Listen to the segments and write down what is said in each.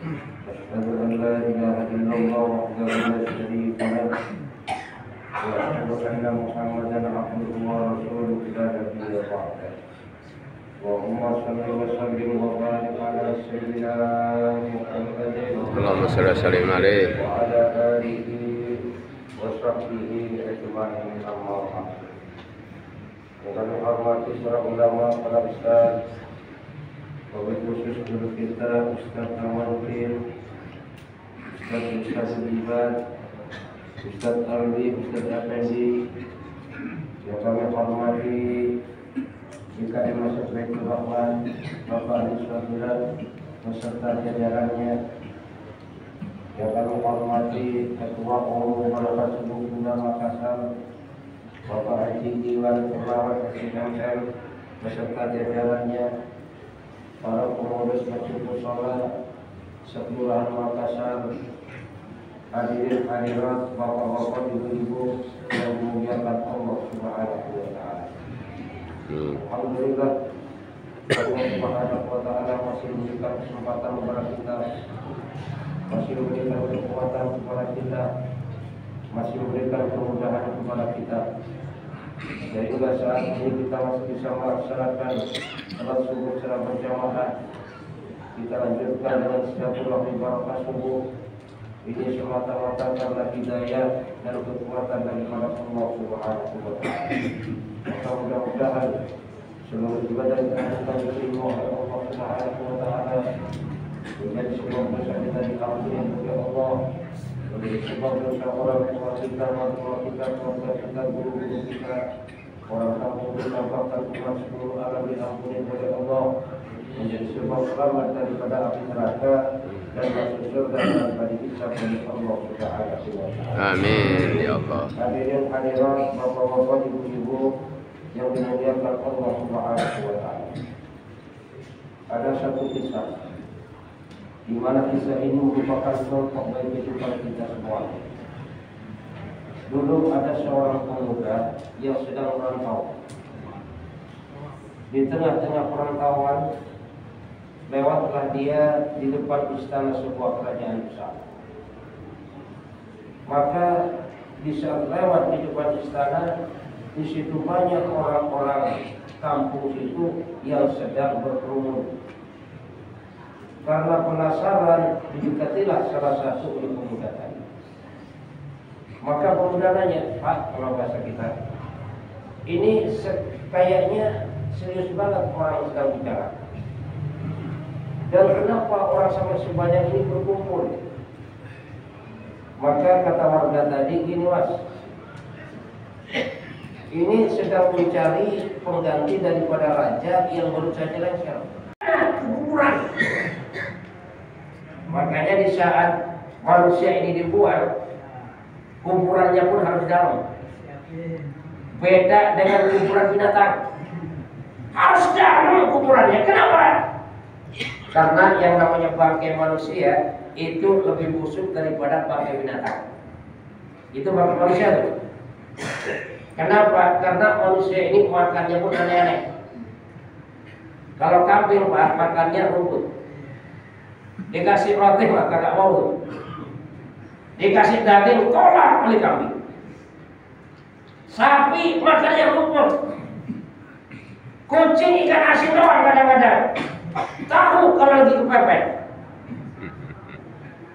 أشهد أن لا إله إلا الله وحده لا شريك له وأشهد أن محمدا عبده ورسوله لا نبي بعده اللهم صل وسلم وبارك على سيدنا محمد اللهم صل وسلم عليه وعلى آله وصحبه أجمعين أما بعد. Dengan menghormati para ulama, para ustaz, wabil khusus guru kita Ustaz Nawaluddin, Ustaz Ibad, Ustaz Alwi, Ustaz Effendi, yang kami hormati DKM Masjid Baitur Rahman, Bapak Ali Swabilat beserta jajarannya, yang kami hormati Ketua Umum Balai Subuh Makassar, Bapak Haji Iwan Purnama SMM beserta jajarannya, para pengurus Masjid Mushola Kelurahan Makassar, hadirin hadirat, bapak-bapak, ibu-ibu yang dimuliakan Allah Subhanahu wa taala. Alhamdulillah, Allah Subhanahu wa taala masih memberikan kesempatan kepada kita, masih memberikan kekuatan kepada kita, masih memberikan kemudahan kepada kita, sehingga saat ini kita masih bisa melaksanakan salat subuh secara berjamaah. Kita lanjutkan dengan silaturahmi barakah subuh. Ini semata-mata karena hidayah dan kekuatan daripada Allah Subhanahu wa taala. Maka mudah-mudahan seluruh ibadah yang kita diterima oleh Allah Subhanahu wa taala menjadi sebuah dosa kita diampuni oleh Allah, menjadi sebuah dosa orang tua kita, mertua kita, keluarga kita, guru-guru kita, orang kampung kita, bahkan umat seluruh alam diampuni oleh Allah, menjadi sebuah selamat daripada api neraka dan masuk surga tanpa dihisab oleh Allah Subhanahu wa taala. Amin ya Allah. Hadirin hadirat, bapak-bapak, ibu-ibu yang dimuliakan Allah Subhanahu wa taala. Ada satu kisah di mana kisah ini merupakan contoh bagi kehidupan kita semua. Dulu ada seorang pemuda yang sedang merantau. Di tengah-tengah perantauan, lewatlah dia di depan istana sebuah kerajaan besar. Maka di saat lewat di depan istana, di situ banyak orang-orang kampung itu yang sedang berkerumun. Karena penasaran, didekatilah salah satu oleh pemuda tadi. Maka pemuda nanya, "Pak," kalau bahasa kita, "ini kayaknya serius banget orang yang sedang bicara. Dan kenapa orang sampai sebanyak ini berkumpul?" Maka kata warga tadi, "Gini Mas, ini sedang mencari pengganti daripada raja yang baru saja lengser. Kuburan." Makanya di saat manusia ini dibuat, kuburannya pun harus dalam. Beda dengan kuburan binatang. Harus dalam kuburannya. Kenapa? Karena yang namanya bangkai manusia itu lebih busuk daripada bangkai binatang. Itu bangkai manusia tuh. Kenapa? Karena manusia ini makannya pun aneh-aneh. Kalau kambing Pak, makannya rumput. Dikasih roti maka gak mau. Dikasih daging tolak oleh kambing. Sapi makannya rumput. Kucing ikan asin doang kadang-kadang. Tahu kalau lagi kepepet.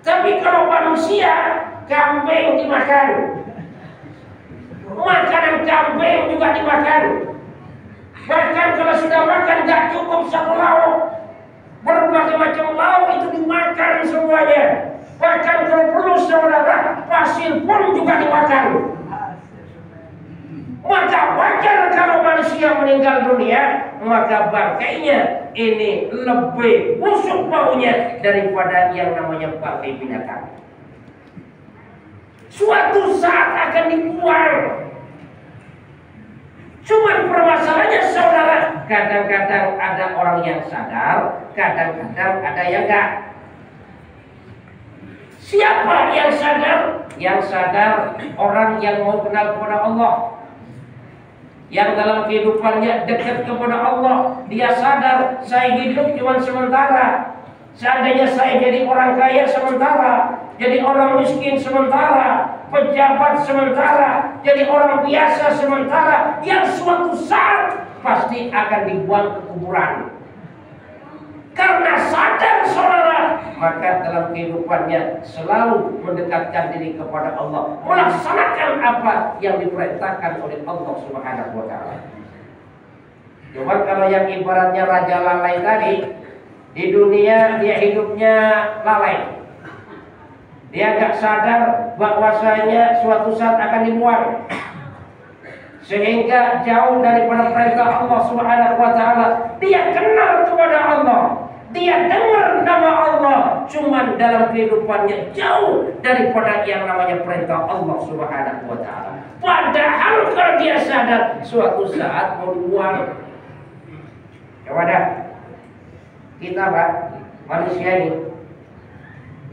Tapi kalau manusia, kambing dimakan. Makanan kambing juga dimakan. Bahkan kalau sudah makan gak cukup satu lauk, berbagai macam lauk itu dimakan semuanya. Bahkan kalau perlu saudara, pasir pun juga dimakan. Maka wajar kalau manusia meninggal dunia, maka bangkainya ini lebih busuk baunya daripada yang namanya bangkai binatang. Suatu saat akan dibuang. Cuman permasalahannya saudara, kadang-kadang ada orang yang sadar, kadang-kadang ada yang enggak. Siapa yang sadar? Yang sadar orang yang mau kenal kepada Allah, yang dalam kehidupannya dekat kepada Allah. Dia sadar saya hidup cuma sementara, Seandainya saya jadi orang kaya sementara, jadi orang miskin sementara, pejabat sementara, jadi orang biasa sementara, yang suatu saat pasti akan dibuang ke kuburan. Karena sadar saudara, maka dalam kehidupannya selalu mendekatkan diri kepada Allah, melaksanakan apa yang diperintahkan oleh Allah Subhanahu wa Ta'ala. Cuma kalau yang ibaratnya raja lalai tadi, di dunia dia hidupnya lalai. Dia gak sadar bahwasanya suatu saat akan dibuang, sehingga jauh daripada perintah Allah Subhanahu wa Ta'ala. Dia kenal kepada Allah, dia dengar nama Allah, cuman dalam kehidupannya jauh daripada yang namanya perintah Allah Subhanahu wa Ta'ala. Padahal kalau dia sadar suatu saat mau dibuang. Coba dah, kita Pak, manusia ini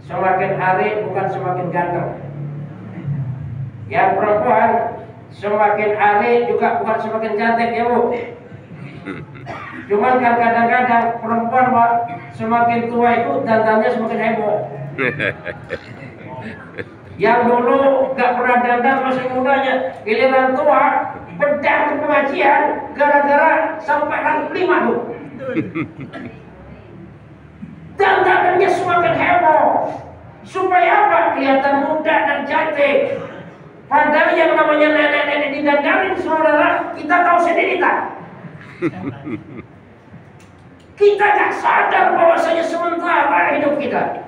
semakin hari bukan semakin ganteng. Yang perempuan semakin hari juga bukan semakin cantik ya Bu. Cuman kan kadang-kadang perempuan Pak, semakin tua itu dandannya semakin heboh. Yang dulu gak pernah dandan masih mudanya, giliran tua bedah ke pengajian gara-gara sampai rank 5 tuh. Dandanannya semakin heboh. Supaya apa? Kelihatan muda dan cantik. Padahal yang namanya nenek-nenek didandanin saudara, kita tahu sendiri tak? Kita gak sadar bahwasanya sementara hidup kita.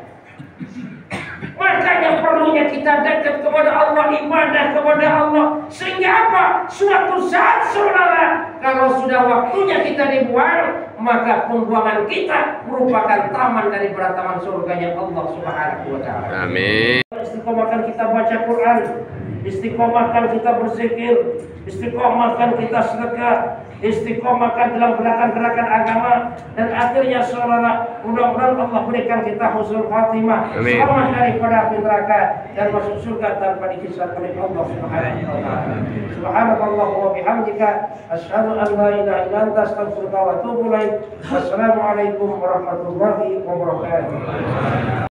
Makanya perlunya kita dekat kepada Allah, ibadah kepada Allah. Sehingga apa? Suatu saat saudara, kalau sudah waktunya kita dibuang, maka pembuangan kita merupakan taman dari taman surganya Allah Subhanahu wa Ta'ala. Amin. Istiqomahkan kita baca Quran, istiqomahkan kita berzikir, istiqomahkan kita sedekah, istiqomahkan dalam gerakan-gerakan agama, dan akhirnya saudara, mudah-mudahan Allah berikan kita husnul khatimah, selamat daripada api neraka dan masuk surga tanpa dihisab oleh Allah Subhanahu wa Ta'ala. Subhanallah wa bihamdika, asyhadu an la ilaha illa anta, astaghfiruka wa atubu ilaik. Wassalamualaikum warahmatullahi wabarakatuh.